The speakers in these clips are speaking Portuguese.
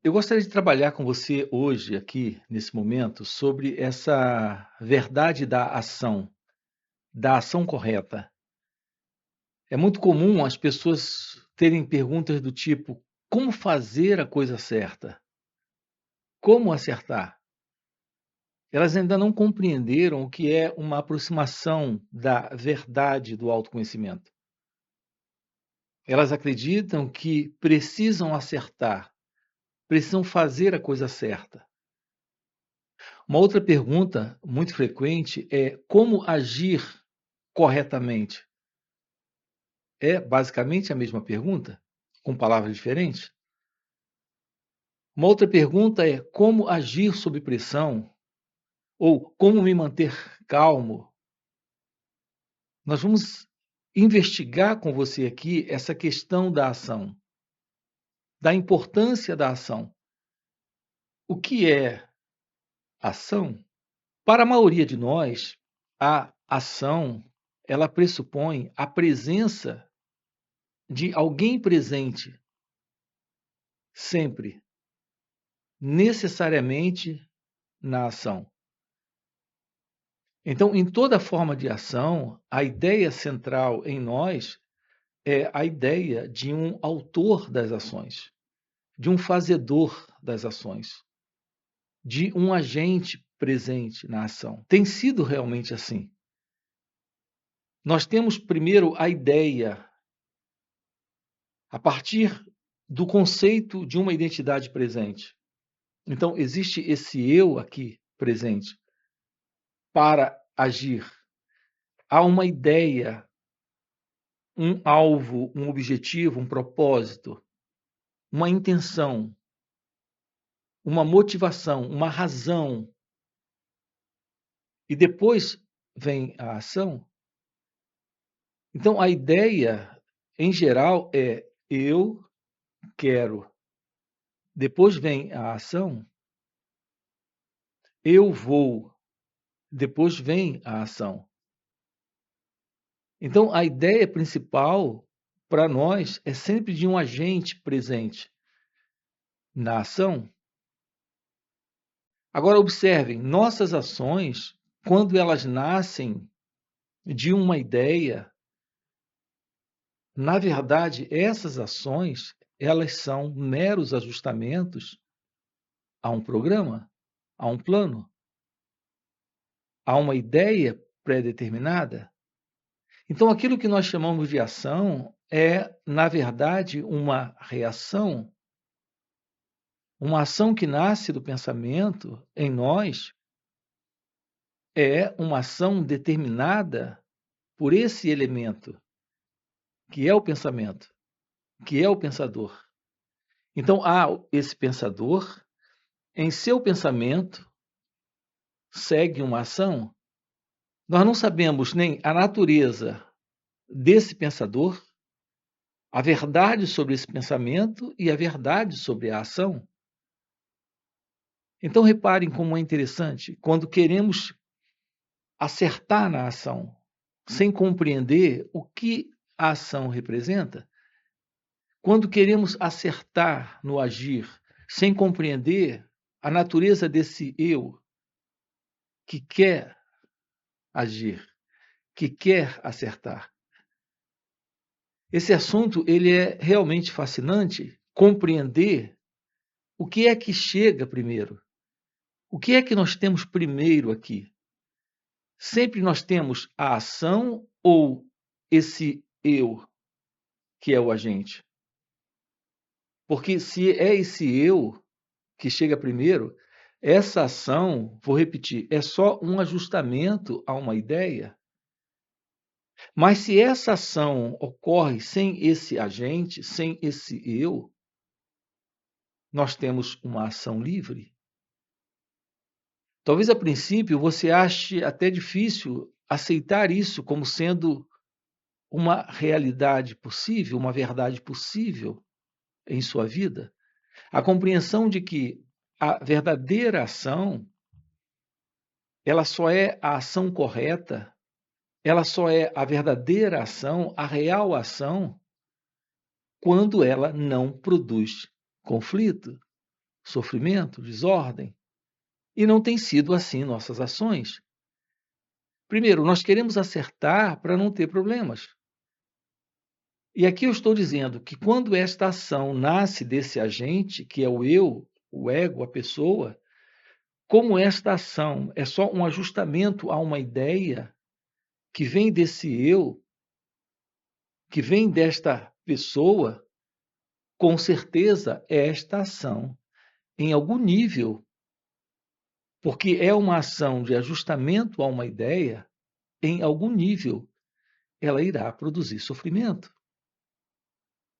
Eu gostaria de trabalhar com você hoje, aqui, nesse momento, sobre essa verdade da ação correta. É muito comum as pessoas terem perguntas do tipo: como fazer a coisa certa? Como acertar? Elas ainda não compreenderam o que é uma aproximação da verdade do autoconhecimento. Elas acreditam que precisam acertar, precisam fazer a coisa certa. Uma outra pergunta muito frequente é como agir corretamente? É basicamente a mesma pergunta, com palavras diferentes? Uma outra pergunta é como agir sob pressão ou como me manter calmo? Nós vamos investigar com você aqui essa questão da ação, da importância da ação. O que é ação? Para a maioria de nós, a ação, ela pressupõe a presença de alguém presente, sempre, necessariamente na ação. Então, em toda forma de ação, a ideia central em nós é a ideia de um autor das ações, de um fazedor das ações, de um agente presente na ação. Tem sido realmente assim. Nós temos primeiro a ideia, a partir do conceito de uma identidade presente. Então, existe esse eu aqui presente para agir. Há uma ideia, um alvo, um objetivo, um propósito, uma intenção, uma motivação, uma razão. E depois vem a ação. Então, a ideia, em geral, é eu quero. Depois vem a ação, eu vou. Depois vem a ação. Então, a ideia principal para nós é sempre de um agente presente na ação. Agora, observem, nossas ações, quando elas nascem de uma ideia, na verdade, essas ações, elas são meros ajustamentos a um programa, a um plano, a uma ideia pré-determinada. Então, aquilo que nós chamamos de ação é, na verdade, uma ação que nasce do pensamento em nós, é uma ação determinada por esse elemento, que é o pensamento, que é o pensador. Então, há esse pensador, em seu pensamento, segue uma ação. Nós não sabemos nem a natureza desse pensador, a verdade sobre esse pensamento e a verdade sobre a ação. Então, reparem como é interessante, quando queremos acertar na ação, sem compreender o que a ação representa, quando queremos acertar no agir, sem compreender a natureza desse eu que quer agir, que quer acertar. Esse assunto ele é realmente fascinante, compreender o que é que chega primeiro. O que é que nós temos primeiro aqui? Sempre nós temos a ação ou esse eu que é o agente? Porque se é esse eu que chega primeiro, essa ação, vou repetir, é só um ajustamento a uma ideia. Mas se essa ação ocorre sem esse agente, sem esse eu, nós temos uma ação livre. Talvez a princípio você ache até difícil aceitar isso como sendo uma realidade possível, uma verdade possível em sua vida. A compreensão de que a verdadeira ação, ela só é a ação correta, ela só é a verdadeira ação, a real ação, quando ela não produz conflito. sofrimento, desordem. E não tem sido assim nossas ações. Primeiro, nós queremos acertar para não ter problemas. E aqui eu estou dizendo que quando esta ação nasce desse agente, que é o eu, o ego, a pessoa, como esta ação é só um ajustamento a uma ideia que vem desse eu, que vem desta pessoa, com certeza esta ação, em algum nível, porque é uma ação de ajustamento a uma ideia, em algum nível, ela irá produzir sofrimento,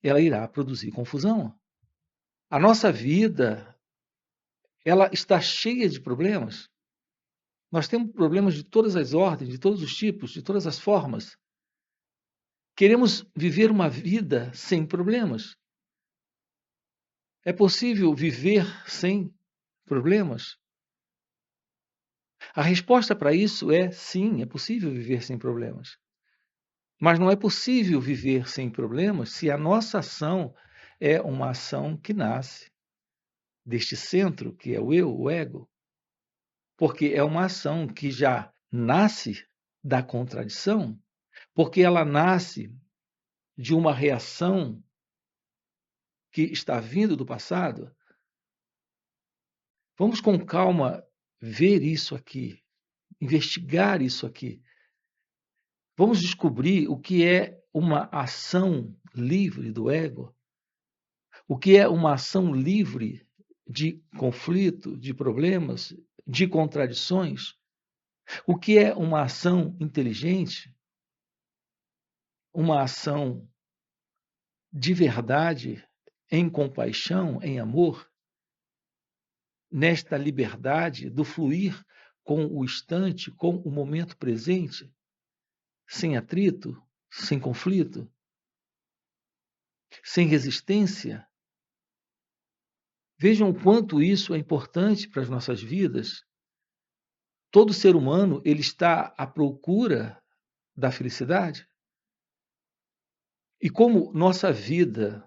ela irá produzir confusão. A nossa vida, ela está cheia de problemas. Nós temos problemas de todas as ordens, de todos os tipos, de todas as formas. Queremos viver uma vida sem problemas. É possível viver sem problemas? A resposta para isso é sim, é possível viver sem problemas. Mas não é possível viver sem problemas se a nossa ação é uma ação que nasce deste centro, que é o eu, o ego, porque é uma ação que já nasce da contradição, porque ela nasce de uma reação que está vindo do passado. Vamos com calma ver isso aqui, investigar isso aqui. Vamos descobrir o que é uma ação livre do ego, o que é uma ação livre de conflito, de problemas, de contradições, o que é uma ação inteligente, uma ação de verdade, em compaixão, em amor, nesta liberdade do fluir com o instante, com o momento presente, sem atrito, sem conflito, sem resistência. Vejam o quanto isso é importante para as nossas vidas. Todo ser humano ele está à procura da felicidade. E como nossa vida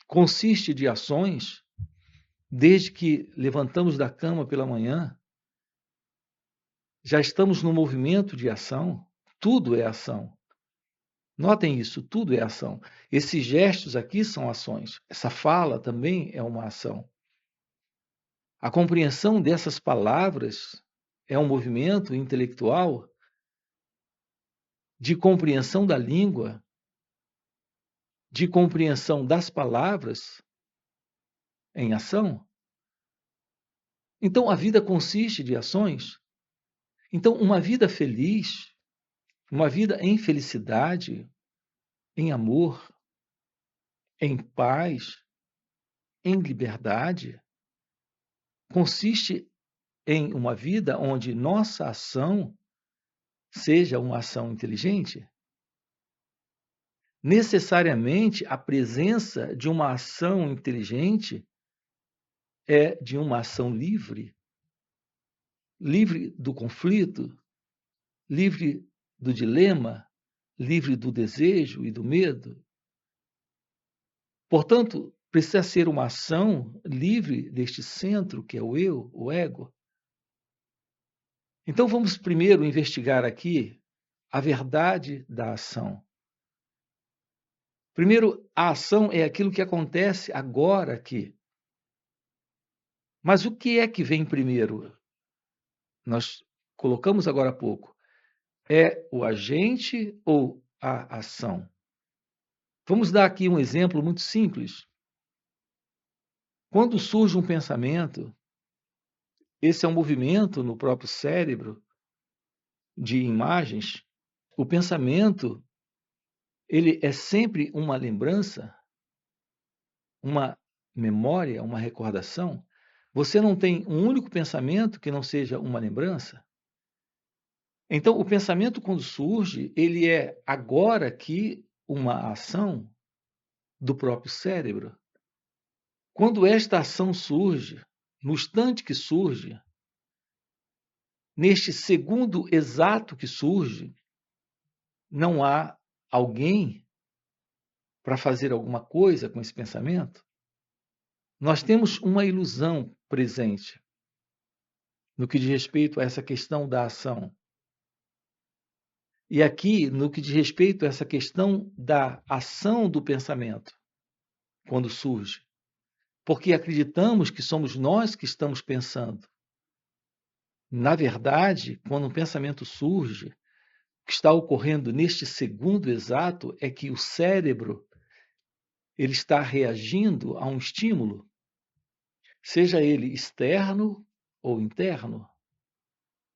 consiste de ações, desde que levantamos da cama pela manhã, já estamos no movimento de ação, tudo é ação. Notem isso, tudo é ação. Esses gestos aqui são ações. Essa fala também é uma ação. A compreensão dessas palavras é um movimento intelectual de compreensão da língua, de compreensão das palavras em ação. Então, a vida consiste de ações. Então, uma vida feliz, uma vida em felicidade, em amor, em paz, em liberdade, consiste em uma vida onde nossa ação seja uma ação inteligente. Necessariamente, a presença de uma ação inteligente é de uma ação livre, livre do conflito, livre do dilema, livre do desejo e do medo. Portanto, precisa ser uma ação livre deste centro que é o eu, o ego. Então vamos primeiro investigar aqui a verdade da ação. Primeiro, a ação é aquilo que acontece agora aqui. Mas o que é que vem primeiro? Nós colocamos agora há pouco. É o agente ou a ação? Vamos dar aqui um exemplo muito simples. Quando surge um pensamento, esse é um movimento no próprio cérebro de imagens. O pensamento, ele é sempre uma lembrança, uma memória, uma recordação. Você não tem um único pensamento que não seja uma lembrança? Então, o pensamento, quando surge, ele é agora aqui uma ação do próprio cérebro. Quando esta ação surge, no instante que surge, neste segundo exato que surge, não há alguém para fazer alguma coisa com esse pensamento? nós temos uma ilusão presente no que diz respeito a essa questão da ação. E aqui, no que diz respeito a essa questão da ação do pensamento, quando surge. Porque acreditamos que somos nós que estamos pensando. Na verdade, quando um pensamento surge, o que está ocorrendo neste segundo exato é que o cérebro ele está reagindo a um estímulo, seja ele externo ou interno.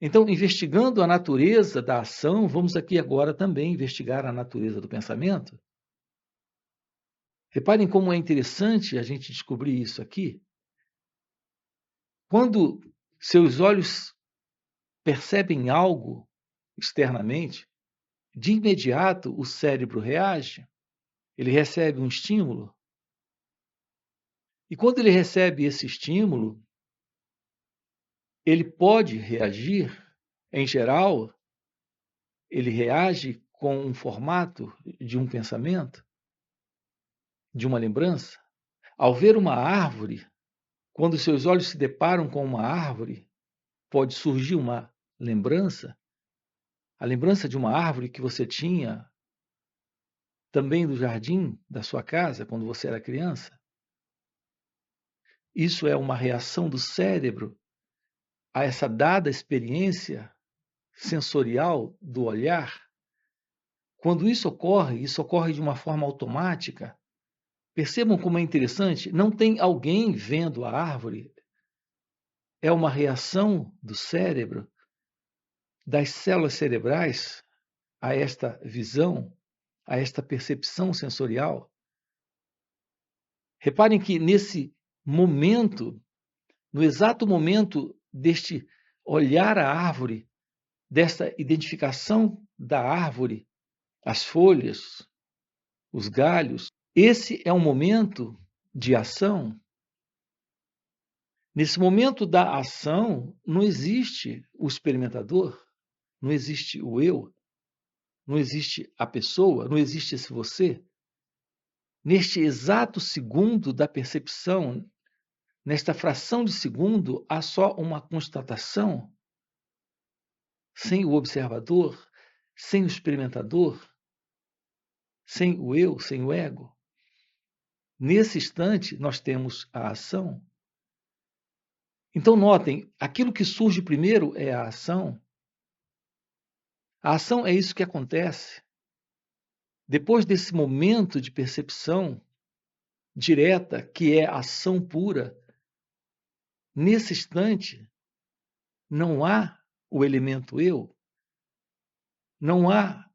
Então, investigando a natureza da ação, vamos aqui agora também investigar a natureza do pensamento. Reparem como é interessante a gente descobrir isso aqui. Quando seus olhos percebem algo externamente, de imediato o cérebro reage, ele recebe um estímulo. E quando ele recebe esse estímulo, ele pode reagir, em geral, ele reage com um formato de um pensamento, de uma lembrança. Ao ver uma árvore, quando seus olhos se deparam com uma árvore, pode surgir uma lembrança, a lembrança de uma árvore que você tinha também do jardim da sua casa, quando você era criança. Isso é uma reação do cérebro a essa dada experiência sensorial do olhar. Quando isso ocorre de uma forma automática. Percebam como é interessante, não tem alguém vendo a árvore, é uma reação do cérebro, das células cerebrais, a esta visão, a esta percepção sensorial. Reparem que nesse momento, no exato momento deste olhar a árvore, desta identificação da árvore, as folhas, os galhos, esse é um momento de ação. Nesse momento da ação, não existe o experimentador, não existe o eu, não existe a pessoa, não existe esse você. Neste exato segundo da percepção, nesta fração de segundo, há só uma constatação, sem o observador, sem o experimentador, sem o eu, sem o ego. Nesse instante, nós temos a ação. Então, notem, aquilo que surge primeiro é a ação. A ação é isso que acontece. Depois desse momento de percepção direta, que é ação pura, nesse instante, não há o elemento eu, não há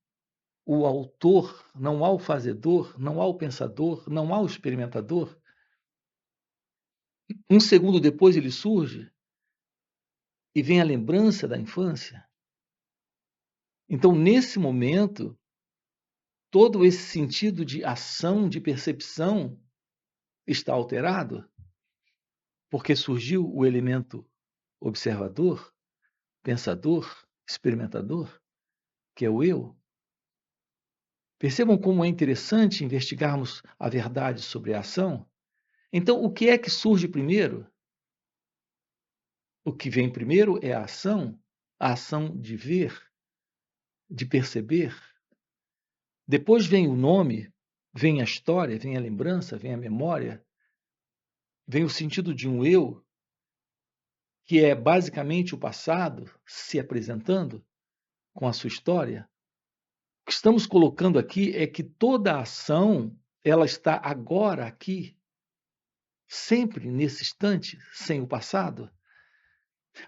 o autor, não há o fazedor, não há o pensador, não há o experimentador. Um segundo depois ele surge e vem a lembrança da infância. Então, nesse momento, todo esse sentido de ação, de percepção, está alterado, porque surgiu o elemento observador, pensador, experimentador, que é o eu. Percebam como é interessante investigarmos a verdade sobre a ação? Então, o que é que surge primeiro? O que vem primeiro é a ação de ver, de perceber. Depois vem o nome, vem a história, vem a lembrança, vem a memória, vem o sentido de um eu, que é basicamente o passado se apresentando com a sua história. O que estamos colocando aqui é que toda a ação ela está agora aqui, sempre nesse instante, sem o passado.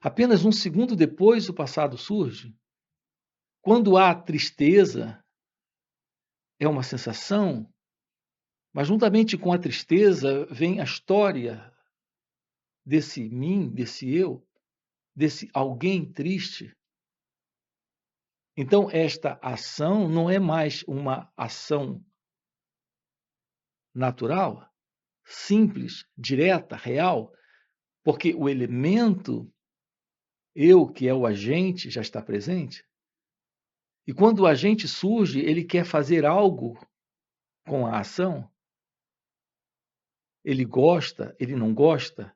Apenas um segundo depois o passado surge. Quando há tristeza, é uma sensação, mas juntamente com a tristeza vem a história desse mim, desse eu, desse alguém triste. Então, esta ação não é mais uma ação natural, simples, direta, real, porque o elemento eu, que é o agente, já está presente. E quando o agente surge, ele quer fazer algo com a ação. ele gosta, ele não gosta,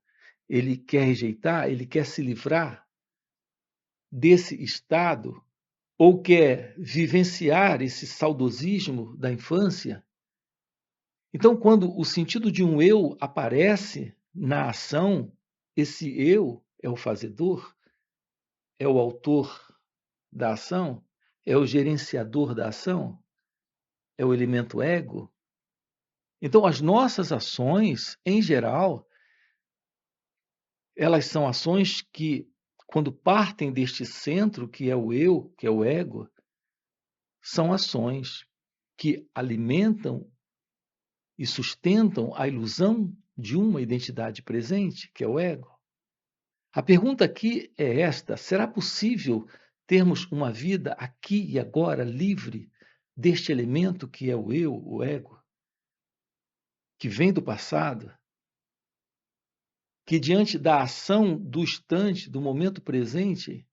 ele quer rejeitar, ele quer se livrar desse estado ou quer vivenciar esse saudosismo da infância. Então, quando o sentido de um eu aparece na ação, esse eu é o fazedor, é o autor da ação, é o gerenciador da ação, é o elemento ego. Então, as nossas ações, em geral, elas são ações que, quando partem deste centro, que é o eu, que é o ego, são ações que alimentam e sustentam a ilusão de uma identidade presente, que é o ego. A pergunta aqui é esta: será possível termos uma vida aqui e agora livre deste elemento que é o eu, o ego, que vem do passado, que diante da ação do instante, do momento presente,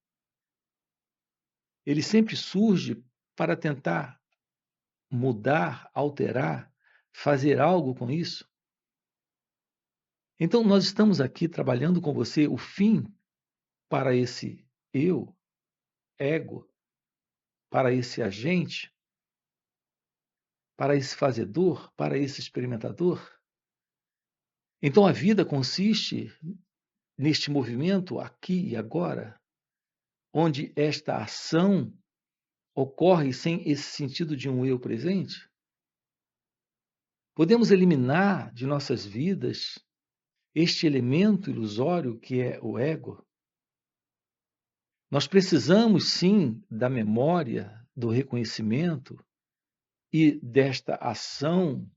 ele sempre surge para tentar mudar, alterar, fazer algo com isso? Então, nós estamos aqui trabalhando com você o fim para esse eu, ego, para esse agente, para esse fazedor, para esse experimentador. Então, a vida consiste neste movimento aqui e agora, onde esta ação ocorre sem esse sentido de um eu presente. Podemos eliminar de nossas vidas este elemento ilusório que é o ego. Nós precisamos, sim, da memória, do reconhecimento e desta ação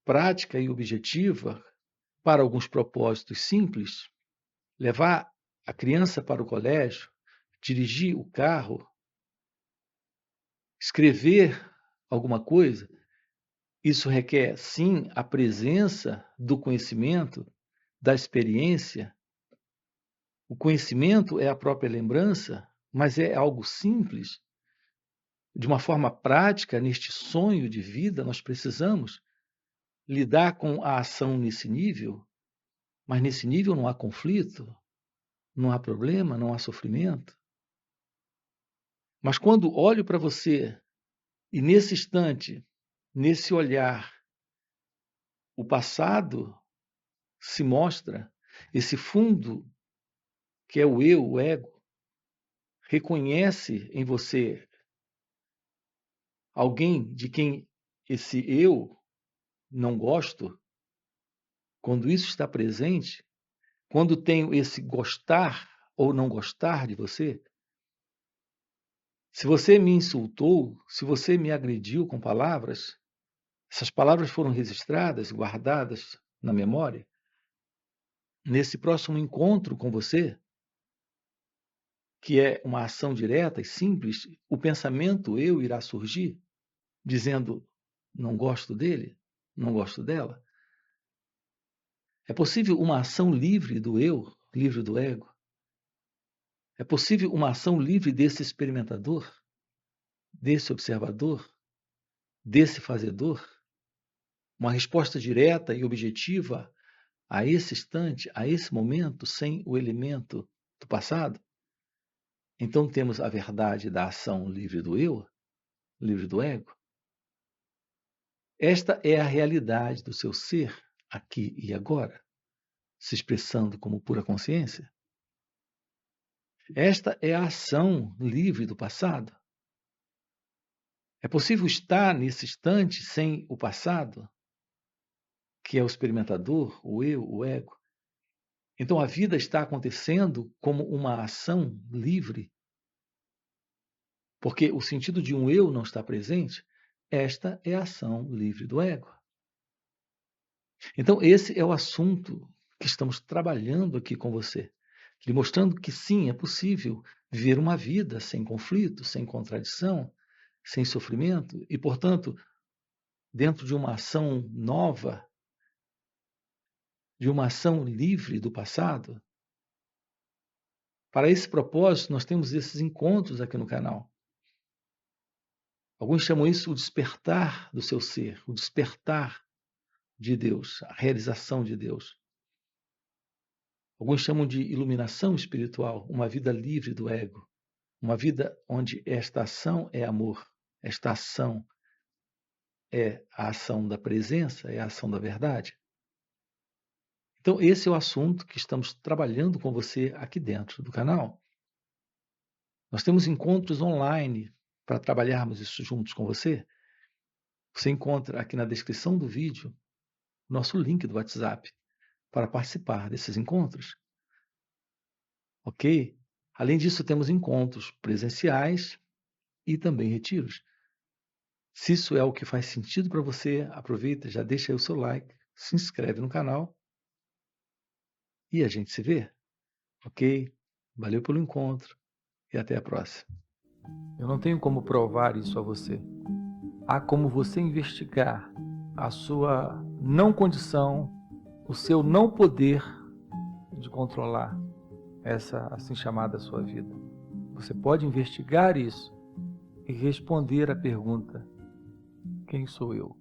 prática e objetiva para alguns propósitos simples, levar a criança para o colégio, dirigir o carro, escrever alguma coisa. Isso requer, sim, a presença do conhecimento, da experiência. O conhecimento é a própria lembrança, mas é algo simples. De uma forma prática, neste sonho de vida, nós precisamos lidar com a ação nesse nível, mas nesse nível não há conflito, não há problema, não há sofrimento. Mas quando olho para você e nesse instante, nesse olhar, o passado se mostra, esse fundo que é o eu, o ego, reconhece em você alguém de quem esse eu não gosto. Quando isso está presente, quando tenho esse gostar ou não gostar de você, se você me insultou, se você me agrediu com palavras, essas palavras foram registradas, guardadas na memória. Nesse próximo encontro com você, que é uma ação direta e simples, o pensamento eu irá surgir, dizendo: não gosto dele, não gosto dela. É possível uma ação livre do eu, livre do ego? É possível uma ação livre desse experimentador, desse observador, desse fazedor? Uma resposta direta e objetiva a esse instante, a esse momento, sem o elemento do passado? Então temos a verdade da ação livre do eu, livre do ego. Esta é a realidade do seu ser, aqui e agora, se expressando como pura consciência. Esta é a ação livre do passado. É possível estar nesse instante sem o passado, que é o experimentador, o eu, o ego. Então a vida está acontecendo como uma ação livre, porque o sentido de um eu não está presente. Esta é a ação livre do ego. Então esse é o assunto que estamos trabalhando aqui com você, lhe mostrando que sim, é possível viver uma vida sem conflito, sem contradição, sem sofrimento e, portanto, dentro de uma ação nova, de uma ação livre do passado. Para esse propósito, nós temos esses encontros aqui no canal. Alguns chamam isso o despertar do seu ser, o despertar de Deus, a realização de Deus. Alguns chamam de iluminação espiritual, uma vida livre do ego, uma vida onde esta ação é amor, esta ação é a ação da presença, é a ação da verdade. Então, esse é o assunto que estamos trabalhando com você aqui dentro do canal. Nós temos encontros online para trabalharmos isso juntos com você. Você encontra aqui na descrição do vídeo nosso link do WhatsApp para participar desses encontros. Ok? Além disso, temos encontros presenciais e também retiros. Se isso é o que faz sentido para você, aproveita, já deixa aí o seu like, se inscreve no canal e a gente se vê. Ok? Valeu pelo encontro e até a próxima. Eu não tenho como provar isso a você. Há como você investigar a sua não condição, o seu não poder de controlar essa assim chamada sua vida. Você pode investigar isso e responder a pergunta: quem sou eu?